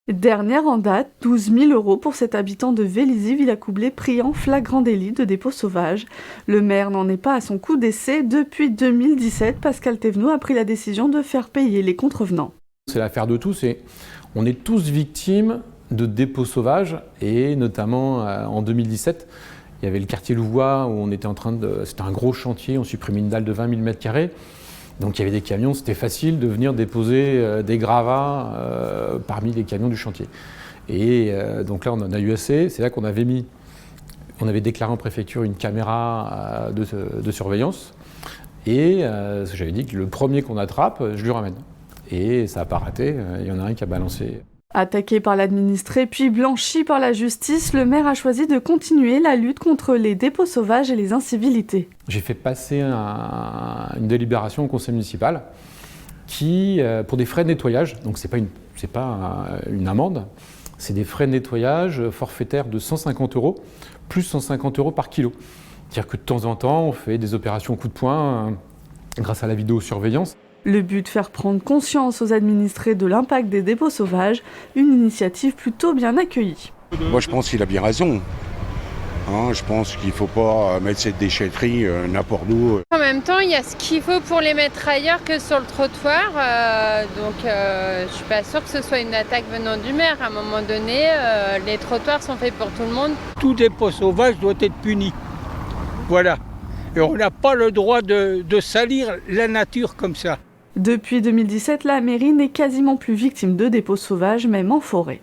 Dernière en date, 12 000 € pour cet habitant de Vélizy-Villacoublay pris en flagrant délit de dépôt sauvage. Le maire n'en est pas à son coup d'essai. Depuis 2017, Pascal Thévenot a pris la décision de faire payer les contrevenants. C'est l'affaire de tous et on est tous victimes de dépôts sauvages et notamment en 2017, il y avait le quartier Louvois où on était c'était un gros chantier, on supprimait une dalle de 20 000 m². Donc il y avait des camions, c'était facile de venir déposer des gravats parmi les camions du chantier. Et donc là on en a eu assez, c'est là qu'on avait déclaré en préfecture une caméra de surveillance. Et j'avais dit que le premier qu'on attrape, je lui ramène. Et ça n'a pas raté, il y en a un qui a balancé. Attaqué par l'administré puis blanchi par la justice, le maire a choisi de continuer la lutte contre les dépôts sauvages et les incivilités. J'ai fait passer une délibération au conseil municipal qui, pour des frais de nettoyage, donc c'est pas une amende, c'est des frais de nettoyage forfaitaires de 150 € plus 150 € par kilo. C'est-à-dire que de temps en temps, on fait des opérations au coup de poing grâce à la vidéosurveillance. Le but, faire prendre conscience aux administrés de l'impact des dépôts sauvages, une initiative plutôt bien accueillie. Moi je pense qu'il a bien raison. Je pense qu'il ne faut pas mettre cette déchetterie n'importe où. En même temps, il y a ce qu'il faut pour les mettre ailleurs que sur le trottoir. Donc je ne suis pas sûre que ce soit une attaque venant du maire. À un moment donné, les trottoirs sont faits pour tout le monde. Tout dépôt sauvage doit être puni. Voilà. Et on n'a pas le droit de salir la nature comme ça. Depuis 2017, la mairie n'est quasiment plus victime de dépôts sauvages, même en forêt.